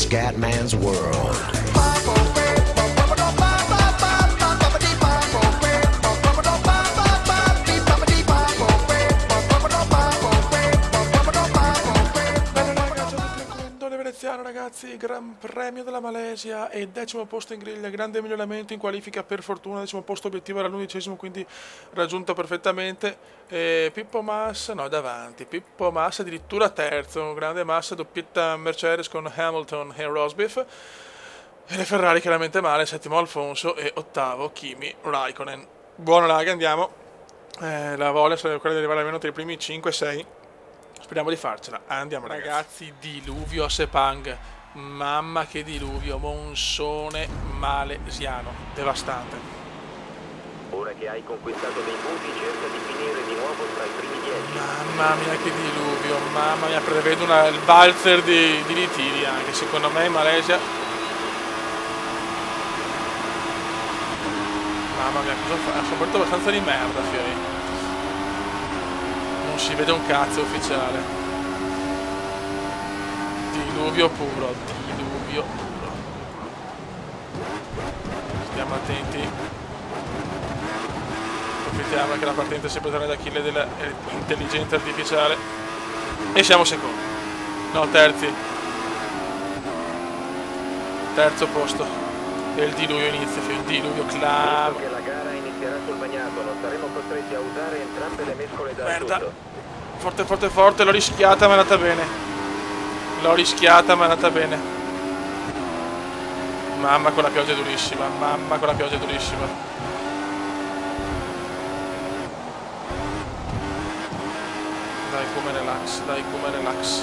Scatman's World. Ragazzi, Gran Premio della Malesia e 10° posto in griglia, grande miglioramento in qualifica per fortuna, 10° posto obiettivo era l'11°, quindi raggiunto perfettamente. Pippo Massa, no, davanti, Pippo Massa addirittura terzo, grande Massa, doppietta Mercedes con Hamilton e Rosberg, e le Ferrari chiaramente male, 7° Alfonso e 8° Kimi Raikkonen. Buona raga, andiamo, la voglia sarebbe quella di arrivare almeno tra i primi 5-6. Speriamo di farcela. Andiamo ragazzi, diluvio a Sepang. Mamma che diluvio, monsone malesiano, devastante. Ora che hai conquistato dei punti, cerca di finire di nuovo tra i primi 10. Mamma mia che diluvio, mamma mia, prevedo il valzer di ritiri anche, secondo me in Malesia. Mamma mia, cosa fa? Soprattutto abbastanza di merda, fiori. Non si vede un cazzo ufficiale. Diluvio puro, diluvio puro. Stiamo attenti. Approfittiamo che la partita è sempre tornata d'Achille dell'intelligenza artificiale. E siamo secondi. No, terzi. Terzo posto. E il diluvio inizia, il diluvio clamoroso. Che la gara inizierà sul bagnato, non saremo costretti a usare entrambe le mescole da merda. Forte, forte, forte, l'ho rischiata ma è andata bene. L'ho rischiata ma è andata bene. Mamma con la pioggia è durissima, mamma con la pioggia è durissima. Dai come relax, dai come relax.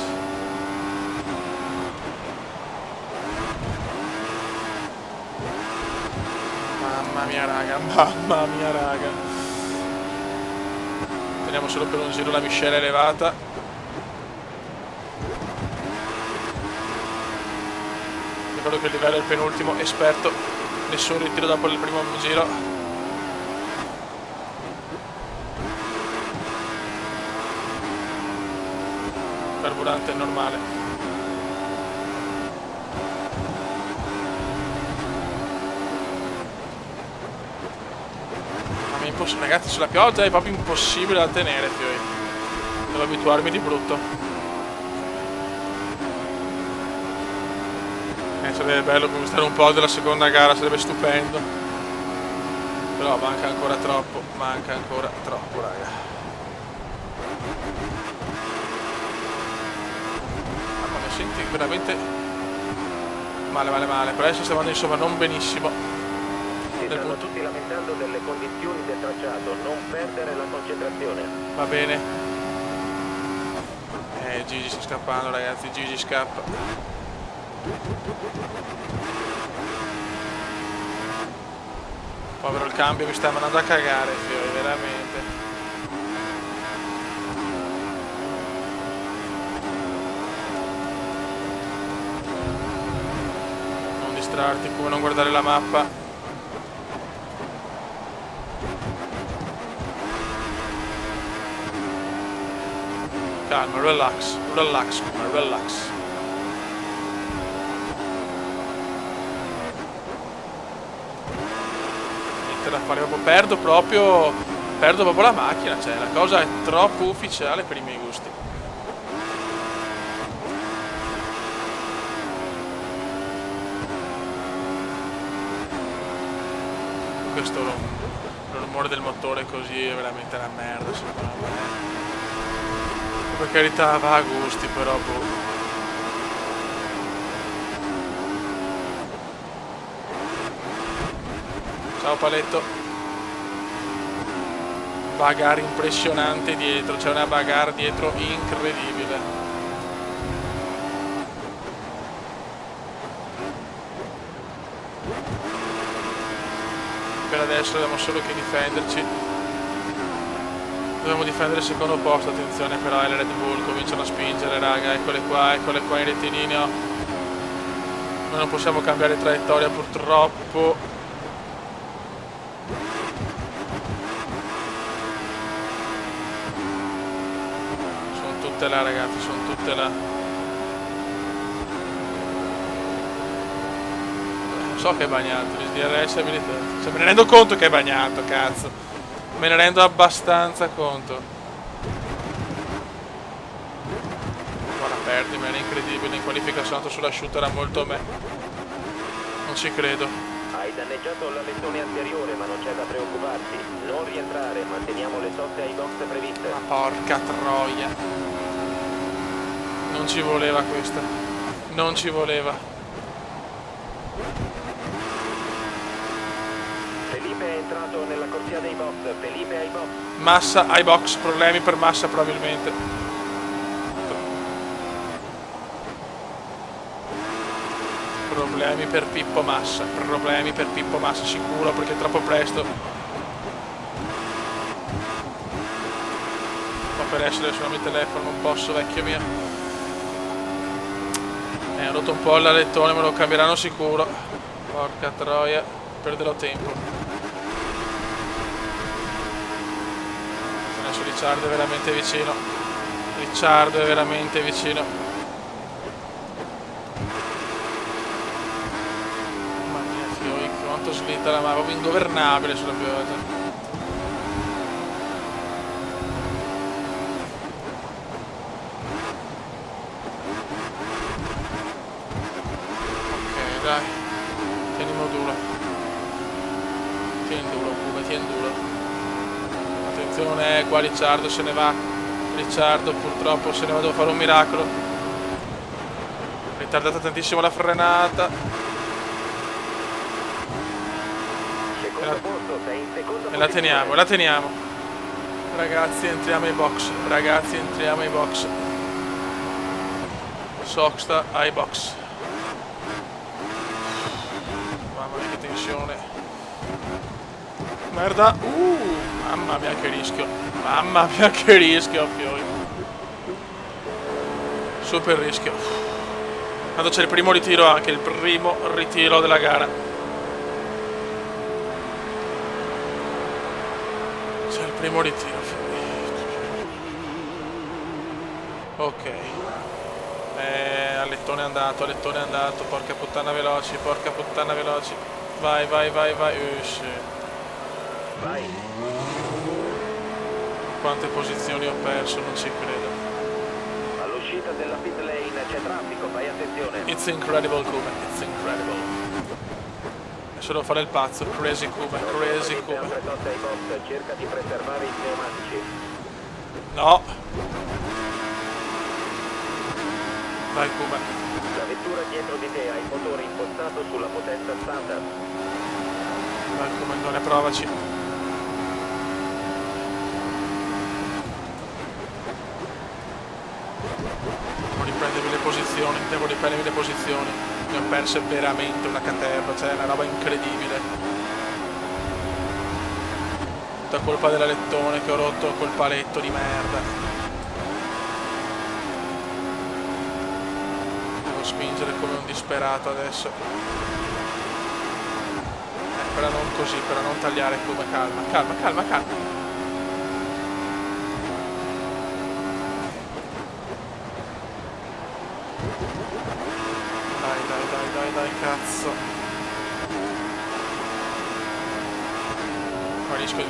Mamma mia raga, mamma mia raga. Teniamo solo per un giro la miscela elevata. Ricordo che il livello è il penultimo, esperto, nessun ritiro dopo il primo giro. Carburante normale. Ragazzi, sulla pioggia è proprio impossibile da tenere, fiori. Devo abituarmi di brutto. Sarebbe bello conquistare un po' della seconda gara, sarebbe stupendo. Però manca ancora troppo, raga. Mamma mia, senti veramente male, però adesso stiamo andando insomma non benissimo. Stanno tutti lamentando delle condizioni del tracciato, non perdere la concentrazione. Va bene. Gigi sta scappando ragazzi, Gigi scappa. Povero il cambio, mi sta mandando a cagare, fiori, veramente. Non distrarti, come non guardare la mappa. Calma, relax, relax, relax. Niente da fare, perdo proprio la macchina, cioè la cosa è troppo ufficiale per i miei gusti. Questo il rumore del motore così è veramente una merda secondo me. Per carità va a gusti, però boh. Ciao Paletto. Bagarre impressionante dietro, c'è una bagarre dietro incredibile. Per adesso dobbiamo solo che difenderci. Dobbiamo difendere il secondo posto, attenzione però le Red Bull cominciano a spingere raga, eccole qua in rettilineo. Noi non possiamo cambiare traiettoria purtroppo. Sono tutte là ragazzi, sono tutte là. So che è bagnato, il DRS abilitato. Cioè, me ne rendo conto che è bagnato, cazzo. Me ne rendo abbastanza conto. Buona perdita, era incredibile. In qualifica sono andato sull'asciutto, era molto me. Non ci credo. Hai danneggiato l'alettone anteriore, ma non c'è da preoccuparsi. Non rientrare, manteniamo le soste ai box previste. Ma porca troia. Non ci voleva questa. Non ci voleva. Felipe è entrato nella corsia dei box. Felipe ai box. Massa ai box, problemi per Massa probabilmente. Problemi per Pippo Massa, sicuro, perché è troppo presto. Ma per essere sul mio telefono non posso, vecchio mio. Ho rotto un po' l'alettone, me lo cambieranno sicuro. Porca troia, perderò tempo. Adesso Ricciardo è veramente vicino. Ricciardo è veramente vicino. Slitta la mano, proprio ingovernabile sulla pioggia. Ok, dai. Tienimo duro. Tien duro, Cube, tien duro. Attenzione, qua Ricciardo se ne va. Ricciardo purtroppo se ne va, devo fare un miracolo. Ritardata tantissimo la frenata. E la teniamo. Ragazzi, entriamo ai box. Sosta ai box. Mamma mia che tensione. Merda. Mamma mia che rischio. Fiori. Super rischio. Quando c'è il primo ritiro, anche il primo ritiro della gara. Primo ritiro. Ok. Alettone è andato. Porca puttana veloci. Vai. Vai. Quante posizioni ho perso, non ci credo. All'uscita della pit lane c'è traffico, fai attenzione. It's incredible, Cube. Adesso devo fare il pazzo. Crazy Cube. Cerca di preservare i pneumatici. No. Vai Cube. La vettura dietro di te ha il motore impostato sulla potenza standard. Vai Cube, provaci. Devo riprendermi le posizioni. Ne ho perse veramente una caterva, cioè è una roba incredibile. Tutta colpa dell'alettone che ho rotto col paletto di merda. Devo spingere come un disperato adesso. Però non così, però non tagliare come calma. Dai, cazzo. Ma rischio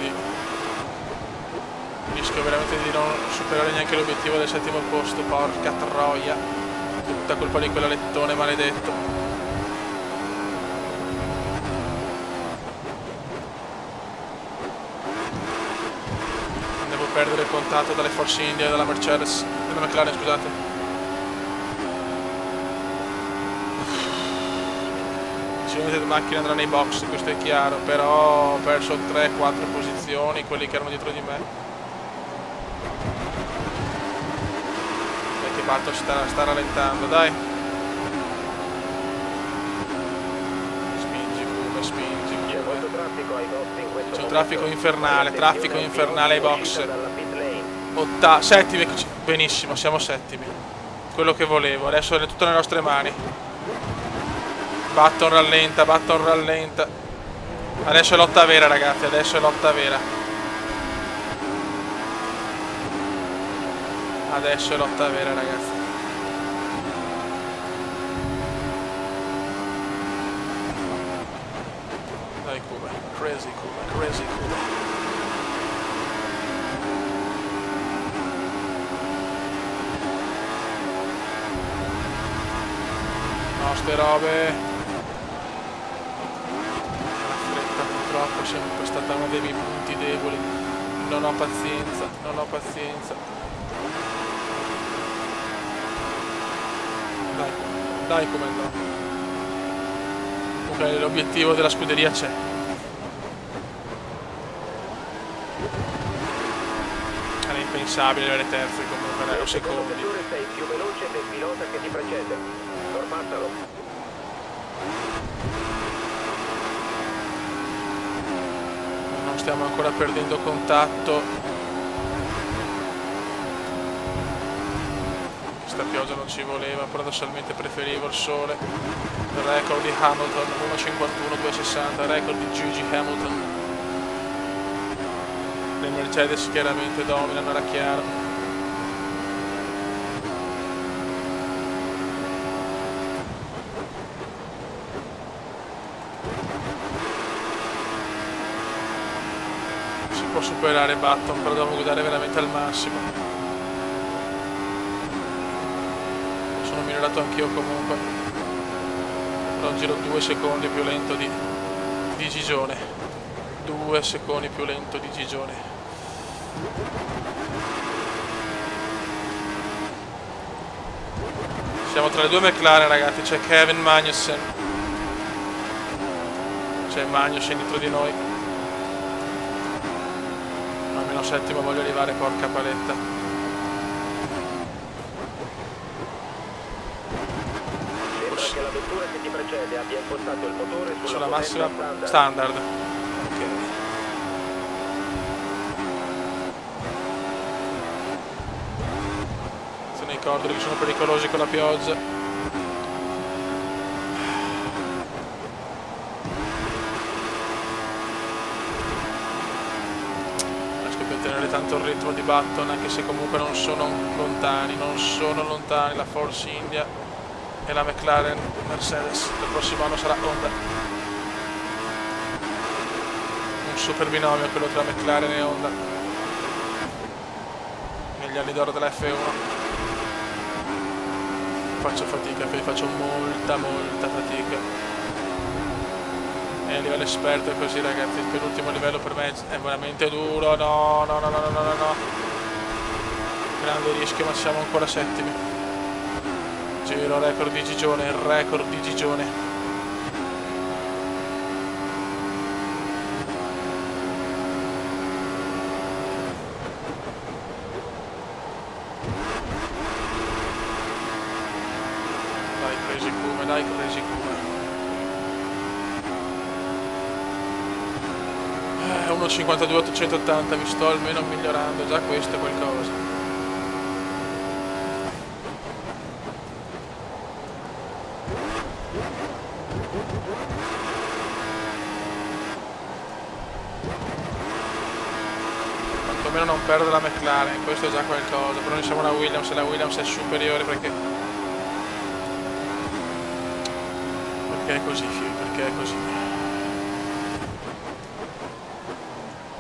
veramente di non superare neanche l'obiettivo del settimo posto. Porca troia. Tutta colpa di quell'alettone maledetto. Non devo perdere il contatto dalle Force India e dalla Mercedes, della McLaren, scusate. Le macchine andranno nei box, questo è chiaro, però ho perso 3-4 posizioni, quelli che erano dietro di me. Dai che Batto sta rallentando, dai. Spingi. C'è un traffico infernale ai box. Settimi, benissimo, siamo settimi. Quello che volevo, adesso è tutto nelle nostre mani. Button rallenta. Adesso è lotta vera, ragazzi, Adesso è lotta vera, ragazzi. Crazy Kuma, crazy Kuma. No, ste robe. La fretta purtroppo è sempre stata uno dei miei punti deboli. Non ho pazienza, non ho pazienza. Dai come no. Comunque l'obiettivo della scuderia c'è. Era impensabile avere terzi comunque, ero secondi. Sei più veloce del pilota che ti precede. Sorpassalo. Non stiamo ancora perdendo contatto. Questa pioggia non ci voleva, paradossalmente preferivo il sole. Il record di Hamilton 1.51.260, record di Gigi Hamilton. Le Mercedes chiaramente dominano, era chiaro. Si può superare Button, però dobbiamo guidare veramente al massimo. Sono migliorato anch'io comunque, però giro 2 secondi più lento di Gigione. 2 secondi più lento di Gigione. Siamo tra le due McLaren, ragazzi, c'è Kevin Magnussen, c'è Magnussen dietro di noi. Almeno settimo voglio arrivare, porca paletta. Che la vettura che ti precede abbia impostato il motore sulla massima standard. Ok. Se ne cordoli che sono pericolosi con la pioggia. Riesco a tenere tanto il ritmo di Button, anche se comunque non sono lontani, la Force India e la McLaren Mercedes. Il prossimo anno sarà Honda. Un super binomio quello tra McLaren e Honda negli anni d'oro della F1. Faccio fatica, faccio molta fatica, e a livello esperto è così, ragazzi. Il penultimo livello per me è veramente duro. No, grande rischio, ma siamo ancora settimi. Giro record di Gigione, il record di Gigione. Dai Crazy Kuma, dai Crazy Kuma. 1.52.880, mi sto almeno migliorando, già questo è qualcosa. Almeno non perdere la McLaren, questo è già qualcosa, però noi siamo una Williams e la Williams è superiore perché è così, perché è così.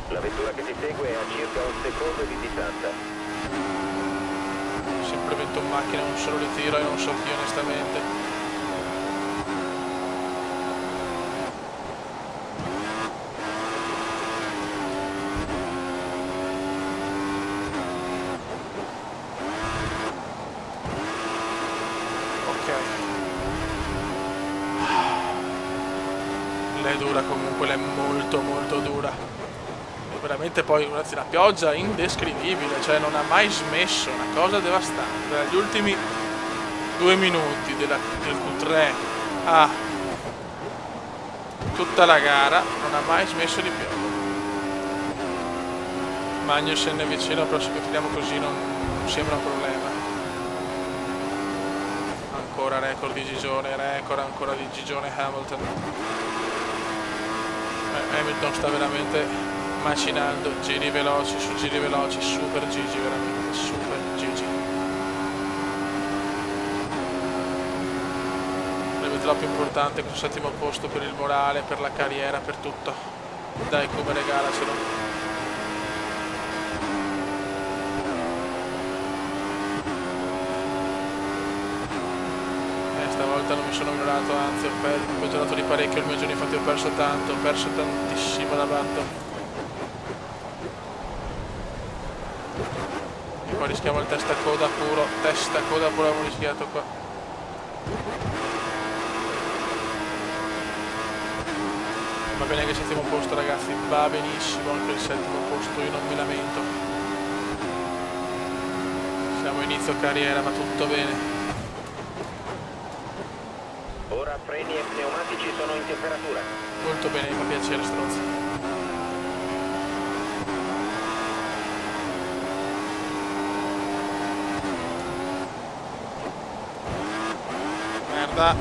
La vettura che ti segue è a circa un secondo di distanza. Sempre 21 macchine, un solo ritiro e non so chi onestamente. Lei è dura comunque, lei è molto dura. E veramente poi ragazzi, la pioggia è indescrivibile, cioè non ha mai smesso, una cosa devastante. Dagli ultimi 2 minuti del Q3 a tutta la gara non ha mai smesso di piovere. Magnussen è vicino, però se continuiamo così non sembra un problema. Ancora record di Gigione, record ancora di Gigione Hamilton. Hamilton sta veramente macinando, giri veloci su giri veloci, super Gigi, veramente super Gigi. Sarebbe troppo importante questo settimo posto per il morale, per la carriera, per tutto. Dai, come regalacelo. Stavolta non mi sono migliorato, anzi ho peggiorato di parecchio il mio giro, infatti ho perso tantissimo da batto. E poi rischiamo il testa coda puro abbiamo rischiato qua. Va bene che il settimo posto, ragazzi, va benissimo anche il settimo posto, io non mi lamento. Siamo a inizio carriera, ma tutto bene. Ora freni e pneumatici sono in temperatura. Molto bene, mi fa piacere, stronzo. Merda.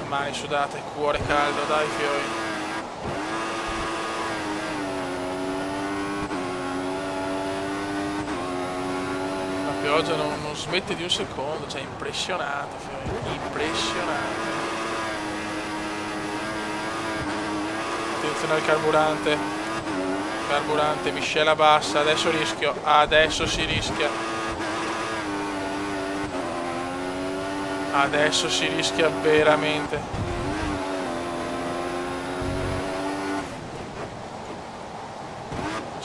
Mani sudate, cuore caldo, dai fioi. La pioggia non smette di un secondo, cioè impressionante, fioi. Impressionante. Attenzione al carburante. Carburante, miscela bassa, adesso rischio, adesso si rischia. Adesso si rischia veramente.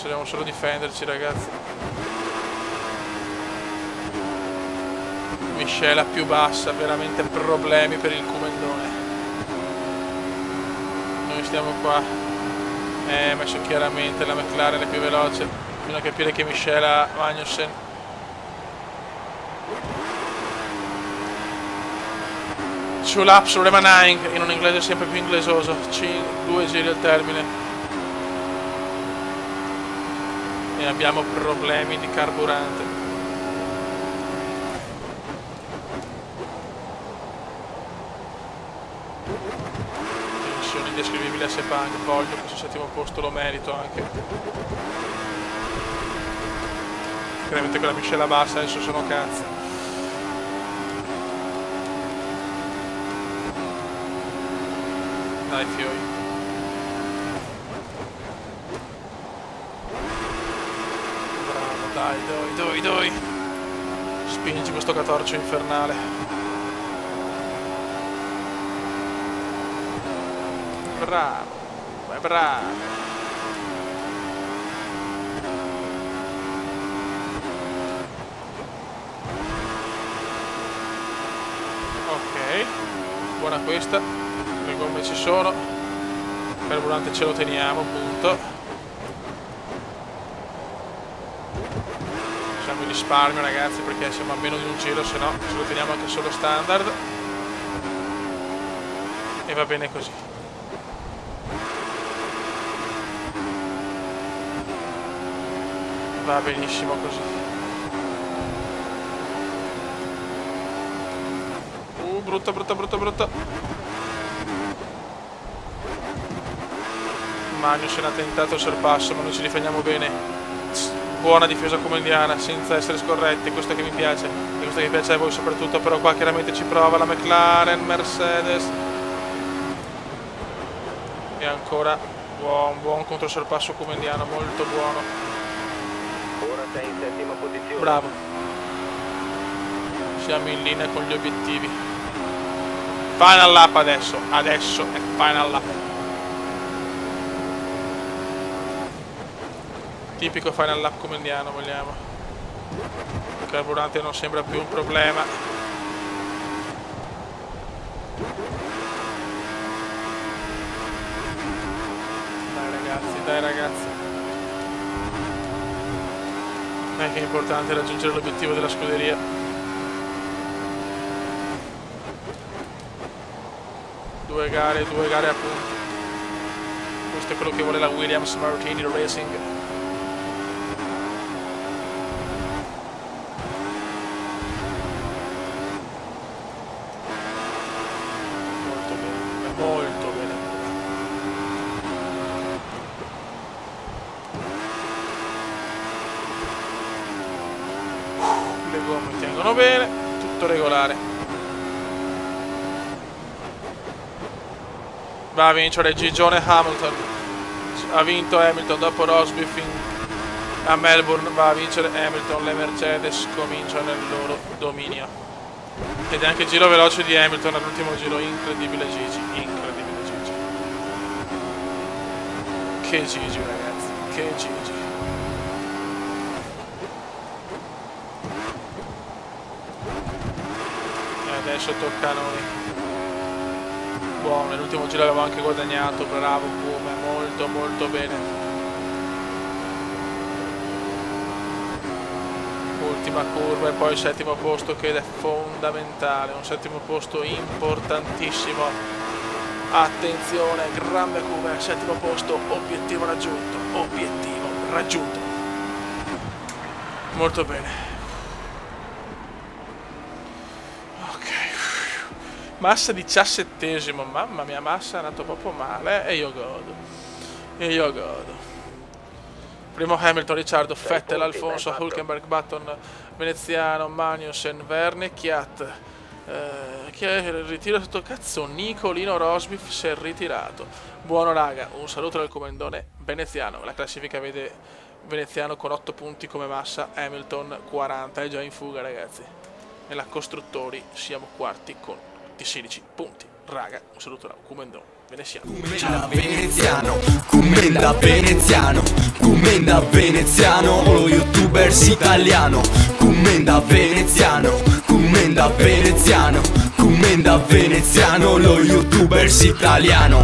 Dobbiamo solo difenderci, ragazzi. Miscela più bassa, veramente problemi per il Cumendone. Noi stiamo qua. Messo chiaramente la McLaren è più veloce. Bisogna capire che miscela Magnussen. Two laps remaining, in un inglese sempre più inglesoso. 2 giri al termine. E abbiamo problemi di carburante. Tensione indescrivibile a Sepang, voglio questo settimo posto, lo merito anche. Chiaramente con la miscela bassa adesso sono cazzi. Dai fioi. Bravo, dai. Spingi questo catorcio infernale. Bravo. Ok, buona questa. Le gomme ci sono, il carburante ce lo teniamo, punto. Siamo in risparmio, ragazzi, perché siamo a meno di un giro, se no ce lo teniamo anche solo standard. E va bene così. Va benissimo così. Brutta. Magnussen ha tentato il sorpasso, ma noi ci difendiamo bene. Buona difesa comandiana, senza essere scorretti, questo che mi piace. E questo che piace a voi soprattutto, però qua chiaramente ci prova la McLaren, Mercedes. E ancora buon controsorpasso comandiano, molto buono. Ora sei in settima posizione. Bravo. Siamo in linea con gli obiettivi. Final lap adesso è final lap. Tipico final lap comandiano, vogliamo. Il carburante non sembra più un problema. Dai ragazzi. Che è importante raggiungere l'obiettivo della scuderia. Due gare a punti. Questo è quello che vuole la Williams Martini Racing. Molto bene. Le gomme tengono bene, tutto regolare. va a vincere Gigione Hamilton, ha vinto Hamilton dopo Rosberg a Melbourne, va a vincere Hamilton, le Mercedes cominciano il loro dominio ed è anche il giro veloce di Hamilton all'ultimo giro, incredibile Gigi, incredibile Gigi, che Gigi ragazzi, che Gigi. E adesso tocca a noi. Buono, nell'ultimo giro avevamo anche guadagnato, bravo Come, molto molto bene. Ultima curva e poi il settimo posto che è fondamentale, un settimo posto importantissimo. Attenzione, grande curva, settimo posto, obiettivo raggiunto, obiettivo raggiunto. Molto bene. Massa 17esimo, mamma mia, Massa è andato proprio male e io godo. E io godo. Primo Hamilton, Ricciardo, Vettel, Alfonso, Hülkenberg, Button, Veneziano, Magnussen, Verne, Chiat. Chi è il ritiro sotto cazzo? Nicolino Rosberg si è ritirato. Buono raga, un saluto dal comandone veneziano. La classifica vede Veneziano con 8 punti come Massa, Hamilton 40, è già in fuga ragazzi. Nella costruttori siamo quarti con 16 punti. Raga, un saluto da Comendo veneziano. Commenda veneziano, commenda veneziano, lo youtubers italiano. Commenda veneziano, commenda veneziano, commenda veneziano, lo youtubers italiano.